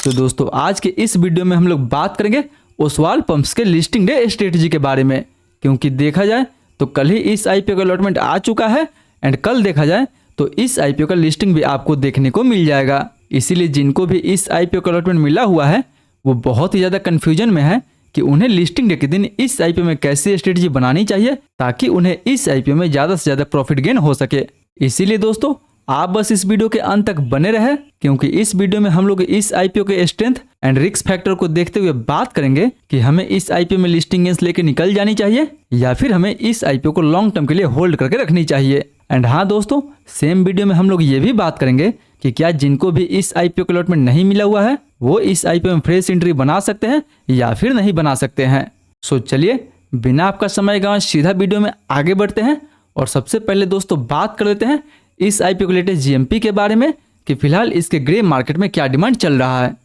तो दोस्तों आज के इस वीडियो में हम लोग बात करेंगे ओसवाल पंप्स के लिस्टिंग डे स्ट्रेटजी के बारे में, क्योंकि देखा जाए तो कल ही इस आईपीओ का अलॉटमेंट आ चुका है एंड कल देखा जाए तो इस आईपीओ का लिस्टिंग भी आपको देखने को मिल जाएगा। इसीलिए जिनको भी इस आईपीओ का अलॉटमेंट मिला हुआ है वो बहुत ही ज़्यादा कन्फ्यूजन में है कि उन्हें लिस्टिंग डे के दिन इस आईपीओ में कैसी स्ट्रेटजी बनानी चाहिए ताकि उन्हें इस आईपीओ में ज़्यादा से ज़्यादा प्रॉफिट गेन हो सके। इसीलिए दोस्तों आप बस इस वीडियो के अंत तक बने रहे, क्योंकि इस वीडियो में हम लोग इस आईपीओ के स्ट्रेंथ एंड रिस्क फैक्टर को देखते हुए बात करेंगे कि हमें इस आईपीओ में लिस्टिंग गेंस लेके निकल जानी चाहिए या फिर हमें इस आईपीओ को लॉन्ग टर्म के लिए होल्ड करके रखनी चाहिए। एंड हाँ दोस्तों, सेम वीडियो में हम लोग ये भी बात करेंगे कि क्या जिनको भी इस आईपीओ का अलॉटमेंट नहीं मिला हुआ है वो इस आईपीओ में फ्रेश एंट्री बना सकते हैं या फिर नहीं बना सकते हैं। सो चलिए बिना आपका समय गंवाए सीधा वीडियो में आगे बढ़ते हैं और सबसे पहले दोस्तों बात कर लेते हैं इस आईपीओ के लेटेस्ट जीएमपी के बारे में कि फिलहाल इसके ग्रे मार्केट में क्या डिमांड चल रहा है।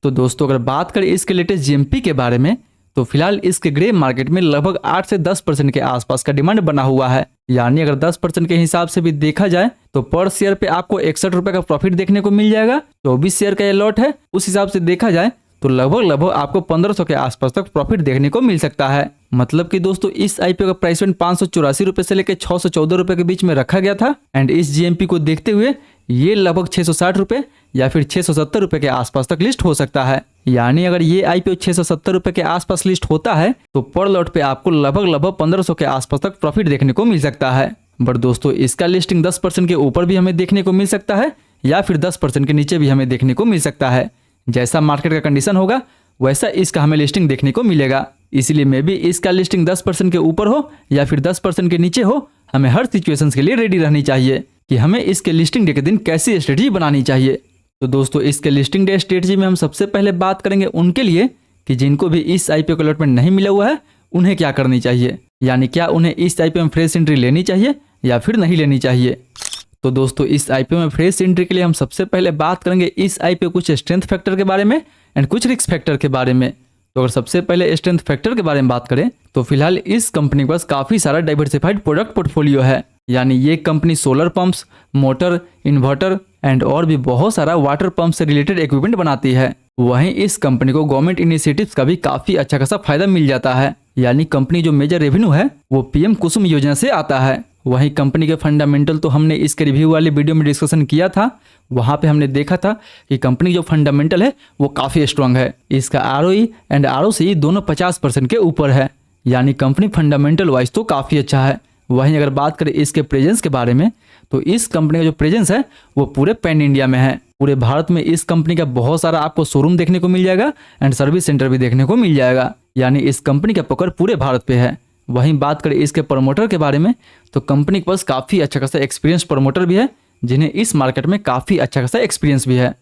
तो दोस्तों अगर बात करें इसके लेटेस्ट जीएमपी के बारे में तो फिलहाल इसके ग्रे मार्केट में लगभग 8 से 10% के आसपास का डिमांड बना हुआ है। यानी अगर 10% के हिसाब से भी देखा जाए तो पर शेयर पे आपको 61 रुपए का प्रॉफिट देखने को मिल जाएगा। 24 शेयर का ये लॉट है, उस हिसाब से देखा जाए तो लगभग आपको 1500 के आसपास तक प्रॉफिट देखने को मिल सकता है। मतलब कि दोस्तों इस आईपीओ का प्राइस रेंज 584 रुपए से लेकर 614 रुपए के बीच में रखा गया था एंड इस जीएमपी को देखते हुए ये लगभग 660 रुपए या फिर 670 रुपए के आसपास तक लिस्ट हो सकता है। यानी अगर ये आईपीओ 670 रुपए के आसपास लिस्ट होता है तो पर लॉट पे आपको लगभग 1500 के आसपास तक प्रॉफिट देखने को मिल सकता है। बट दोस्तों इसका लिस्टिंग 10% के ऊपर भी हमें देखने को मिल सकता है या फिर 10% के नीचे भी हमें देखने को मिल सकता है। जैसा मार्केट का कंडीशन होगा वैसा इसका हमें लिस्टिंग देखने को मिलेगा। इसीलिए मे भी इसका लिस्टिंग 10% के ऊपर हो या फिर 10% के नीचे हो, हमें हर सिचुएशन के लिए रेडी रहनी चाहिए कि हमें इसके लिस्टिंग डे के दिन कैसी स्ट्रेटजी बनानी चाहिए। तो दोस्तों इसके लिस्टिंग डे स्ट्रेटजी में हम सबसे पहले बात करेंगे उनके लिए कि जिनको भी इस आईपीओ का अलॉटमेंट नहीं मिला हुआ है उन्हें क्या करनी चाहिए, यानी क्या उन्हें इस आईपीओ में फ्रेश एंट्री लेनी चाहिए या फिर नहीं लेनी चाहिए। तो दोस्तों इस आईपीओ में फ्रेश एंट्री के लिए हम सबसे पहले बात करेंगे इस आईपीओ कुछ स्ट्रेंथ फैक्टर के बारे में एंड कुछ रिस्क फैक्टर के बारे में। तो अगर सबसे पहले स्ट्रेंथ फैक्टर के बारे में बात करें तो फिलहाल इस कंपनी के पास काफ़ी सारा डाइवर्सिफाइड प्रोडक्ट पोर्टफोलियो है। यानी ये company solar pumps, motor, inverter and और भी बहुत सारा वाटर पंप से रिलेटेड इक्विपमेंट बनाती है। वहीं इस कंपनी को गवर्नमेंट इनिशिएटिव्स का भी काफ़ी अच्छा खासा फायदा मिल जाता है। यानी कंपनी जो मेजर रेवेन्यू है वो पीएम कुसुम योजना से आता है। वहीं कंपनी के फंडामेंटल तो हमने इसके रिव्यू वाले वीडियो में डिस्कशन किया था, वहाँ पे हमने देखा था कि कंपनी जो फंडामेंटल है वो काफ़ी स्ट्रांग है। इसका आरओई एंड आरओसी दोनों 50% के ऊपर है। यानी कंपनी फंडामेंटल वाइज तो काफ़ी अच्छा है। वहीं अगर बात करें इसके प्रेजेंस के बारे में तो इस कंपनी का जो प्रेजेंस है वो पूरे पैन इंडिया में है। पूरे भारत में इस कंपनी का बहुत सारा आपको शोरूम देखने को मिल जाएगा एंड सर्विस सेंटर भी देखने को मिल जाएगा। यानी इस कंपनी का पकड़ पूरे भारत पे है। वहीं बात करें इसके प्रमोटर के बारे में तो कंपनी के पास काफ़ी अच्छा खासा एक्सपीरियंस प्रमोटर भी है जिन्हें इस मार्केट में काफ़ी अच्छा खासा एक्सपीरियंस भी है।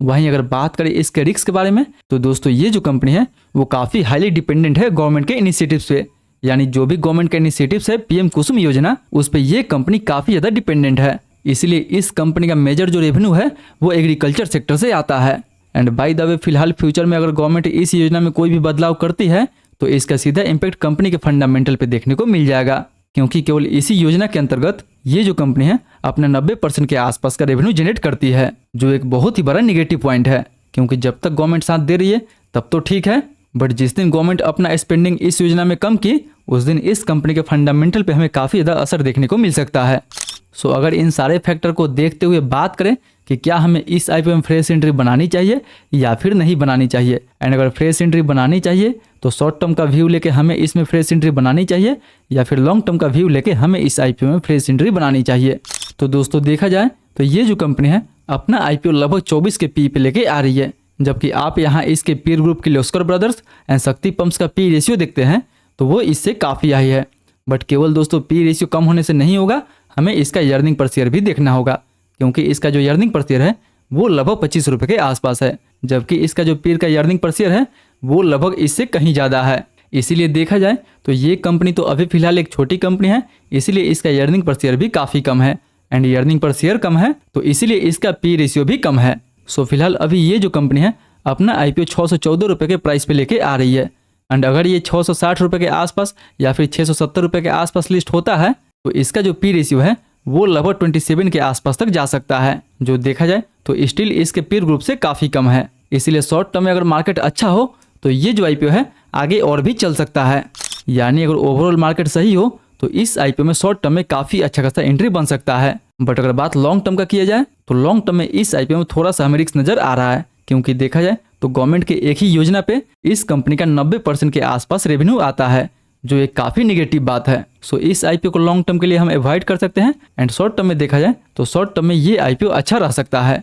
वहीं अगर बात करें इसके रिस्क के बारे में तो दोस्तों ये जो कंपनी है वो काफ़ी हाईली डिपेंडेंट है गवर्नमेंट के इनिशिएटिव्स पे। यानी जो भी गवर्नमेंट का इनिशिएटिव्स है पीएम कुसुम योजना उस पर ये कंपनी काफ़ी ज़्यादा डिपेंडेंट है। इसीलिए इस कंपनी का मेजर जो रेवेन्यू है वो एग्रीकल्चर सेक्टर से आता है। एंड बाय द वे फिलहाल फ्यूचर में अगर गवर्नमेंट इस योजना में कोई भी बदलाव करती है तो इसका सीधा इम्पैक्ट कंपनी के फंडामेंटल पे देखने को मिल जाएगा, क्योंकि केवल इसी योजना के अंतर्गत ये जो कंपनी है अपना 90% के आसपास का रेवेन्यू जनरेट करती है, जो एक बहुत ही बड़ा निगेटिव पॉइंट है। क्योंकि जब तक गवर्नमेंट साथ दे रही है तब तो ठीक है, बट जिस दिन गवर्नमेंट अपना स्पेंडिंग इस योजना में कम की उस दिन इस कंपनी के फंडामेंटल पे हमें काफ़ी ज़्यादा असर देखने को मिल सकता है। सो अगर इन सारे फैक्टर को देखते हुए बात करें कि क्या हमें इस आईपीओ में फ्रेश एंट्री बनानी चाहिए या फिर नहीं बनानी चाहिए, एंड अगर फ्रेश एंट्री बनानी चाहिए तो शॉर्ट टर्म का व्यू लेके हमें इसमें फ्रेश एंट्री बनानी चाहिए या फिर लॉन्ग टर्म का व्यू लेके हमें इस आईपीओ में फ्रेश एंट्री बनानी चाहिए। तो दोस्तों देखा जाए तो ये जो कंपनी है अपना आईपीओ लगभग 24 के पी पे लेके आ रही है, जबकि आप यहाँ इसके पीर ग्रुप किर्लोस्कर ब्रदर्स एंड शक्ति पंप्स का पी रेशियो देखते हैं तो वो इससे काफ़ी हाई है। बट केवल दोस्तों पी रेशियो कम होने से नहीं होगा, हमें इसका अर्निंग पर शेयर भी देखना होगा, क्योंकि इसका जो अर्निंग पर शेयर है वो लगभग 25 रुपये के आसपास है, जबकि इसका जो पीर का अर्निंग पर शेयर है वो लगभग इससे कहीं ज़्यादा है। इसीलिए देखा जाए तो ये कंपनी तो अभी फिलहाल एक छोटी कंपनी है, इसीलिए इसका अर्निंग पर शेयर भी काफ़ी कम है एंड अर्निंग पर शेयर कम है तो इसीलिए इसका पी रेशियो भी कम है। सो फिलहाल अभी ये जो कंपनी है अपना आईपीओ 614 रुपये के प्राइस पे लेके आ रही है एंड अगर ये 660 रुपये के आसपास या फिर 670 रुपये के आसपास लिस्ट होता है तो इसका जो पी रेशियो है वो लगभग 27 के आसपास तक जा सकता है, जो देखा जाए तो स्टिल इसके पीर ग्रुप से काफ़ी कम है। इसीलिए शॉर्ट टर्म में अगर मार्केट अच्छा हो तो ये जो आईपीओ है आगे और भी चल सकता है। यानी अगर ओवरऑल मार्केट सही हो तो इस आईपीओ में शॉर्ट टर्म में काफ़ी अच्छा खासा एंट्री बन सकता है। बट अगर बात लॉन्ग टर्म का किया जाए तो लॉन्ग टर्म में इस आईपीओ में थोड़ा सा हमें रिस्क नजर आ रहा है, क्योंकि देखा जाए तो गवर्नमेंट के एक ही योजना पे इस कंपनी का 90% के आसपास रेवेन्यू आता है, जो एक काफ़ी निगेटिव बात है। सो इस आईपीओ को लॉन्ग टर्म के लिए हम अवॉइड कर सकते हैं। एंड शॉर्ट टर्म में देखा जाए तो शॉर्ट टर्म में ये आईपीओ अच्छा रह सकता है।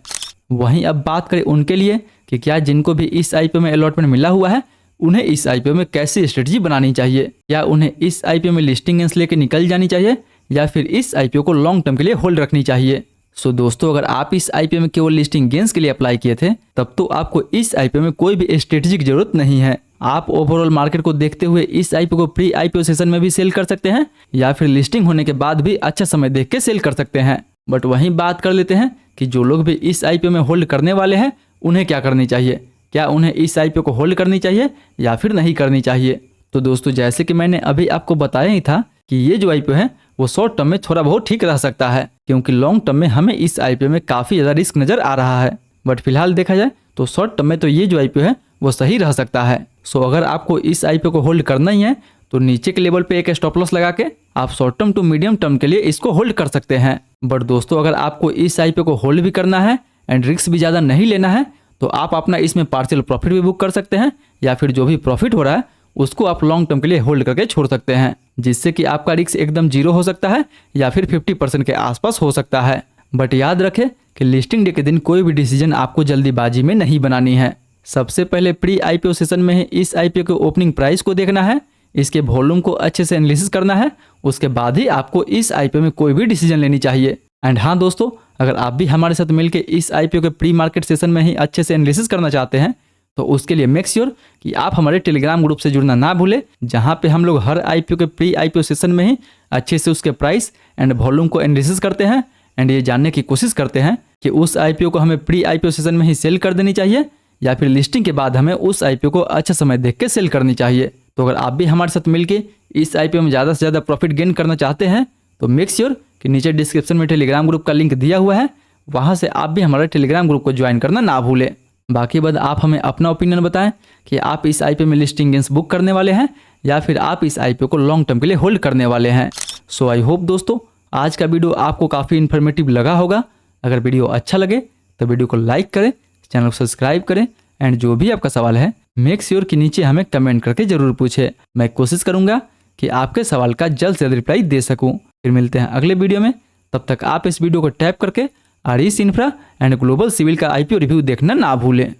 वहीं अब बात करें उनके लिए कि क्या जिनको भी इस आईपीओ में अलॉटमेंट मिला हुआ है उन्हें इस आईपीओ में कैसी स्ट्रेटजी बनानी चाहिए, या उन्हें इस आईपीओ में लिस्टिंग गेंस लेके निकल जानी चाहिए या फिर इस आईपीओ को लॉन्ग टर्म के लिए होल्ड रखनी चाहिए। सो दोस्तों, अगर आप इस आईपीओ में केवल लिस्टिंग गेंस के लिए अप्लाई किए थे तब तो आपको इस आईपीओ में कोई भी स्ट्रेटजी की जरूरत नहीं है। आप ओवरऑल मार्केट को देखते हुए इस आईपीओ को प्री आईपीओ सेशन में भी सेल कर सकते हैं या फिर लिस्टिंग होने के बाद भी अच्छा समय देख के सेल कर सकते हैं। बट वहीं बात कर लेते हैं कि जो लोग भी इस आईपीओ में होल्ड करने वाले हैं उन्हें क्या करनी चाहिए, क्या उन्हें इस आईपीओ को होल्ड करनी चाहिए या फिर नहीं करनी चाहिए। तो दोस्तों, जैसे कि मैंने अभी आपको बताया ही था कि ये जो आईपीओ है वो शॉर्ट टर्म में थोड़ा बहुत ठीक रह सकता है, क्योंकि लॉन्ग टर्म में हमें इस आईपीओ में काफ़ी ज़्यादा रिस्क नज़र आ रहा है। बट फिलहाल देखा जाए तो शॉर्ट टर्म में तो ये जो आईपीओ है वो सही रह सकता है। सो अगर आपको इस आईपीओ को होल्ड करना ही है तो नीचे के लेवल पे एक स्टॉप लॉस लगा के आप short term to medium term के लिए इसको होल्ड कर सकते हैं। बट दोस्तों, अगर आपको इस आईपीओ को होल्ड भी करना है एंड रिस्क भी ज़्यादा नहीं लेना है तो आप अपना इसमें पार्शियल प्रॉफिट भी बुक कर सकते हैं, या फिर जो भी प्रॉफिट हो रहा है उसको आप लॉन्ग टर्म के लिए होल्ड करके छोड़ सकते हैं, जिससे कि आपका रिस्क एकदम जीरो हो सकता है या फिर 50% के आसपास हो सकता है। बट याद रखें कि लिस्टिंग डे के दिन कोई भी डिसीजन आपको जल्दीबाजी में नहीं बनानी है। सबसे पहले प्री आईपीओ सेशन में ही इस आईपीओ के ओपनिंग प्राइस को देखना है, इसके वॉल्यूम को अच्छे से एनालिसिस करना है, उसके बाद ही आपको इस आईपीओ में कोई भी डिसीजन लेनी चाहिए। एंड हाँ दोस्तों, अगर आप भी हमारे साथ मिलकर इस आईपीओ के प्री मार्केट सेशन में ही अच्छे से एनालिसिस करना चाहते हैं तो उसके लिए मेक श्योर कि आप हमारे टेलीग्राम ग्रुप से जुड़ना ना भूलें, जहां पे हम लोग हर आईपीओ के प्री आईपीओ सेशन में ही अच्छे से उसके प्राइस एंड वॉल्यूम को एनालिसिस करते हैं एंड ये जानने की कोशिश करते हैं कि उस आईपीओ को हमें प्री आईपीओ सेशन में ही सेल कर देनी चाहिए या फिर लिस्टिंग के बाद हमें उस आईपीओ को अच्छा समय देख के सेल करनी चाहिए। तो अगर आप भी हमारे साथ मिलकर इस आईपीओ में ज़्यादा से ज़्यादा प्रॉफिट गेन करना चाहते हैं तो मेक श्योर कि नीचे डिस्क्रिप्शन में टेलीग्राम ग्रुप का लिंक दिया हुआ है, वहाँ से आप भी हमारे टेलीग्राम ग्रुप को ज्वाइन करना ना भूलें। बाकी बाद आप हमें अपना ओपिनियन बताएं कि आप इस आईपीओ में लिस्टिंग गेंस बुक करने वाले हैं या फिर आप इस आईपीओ को लॉन्ग टर्म के लिए होल्ड करने वाले हैं। सो आई होप दोस्तों आज का वीडियो आपको काफ़ी इन्फॉर्मेटिव लगा होगा। अगर वीडियो अच्छा लगे तो वीडियो को लाइक करें, चैनल को सब्सक्राइब करें एंड जो भी आपका सवाल है मेक श्योर कि नीचे हमें कमेंट करके जरूर पूछे। मैं कोशिश करूंगा कि आपके सवाल का जल्द से जल्द रिप्लाई दे सकूं। फिर मिलते हैं अगले वीडियो में, तब तक आप इस वीडियो को टैप करके Aaris infra and global civil का आईपीओ रिव्यू देखना ना भूलें।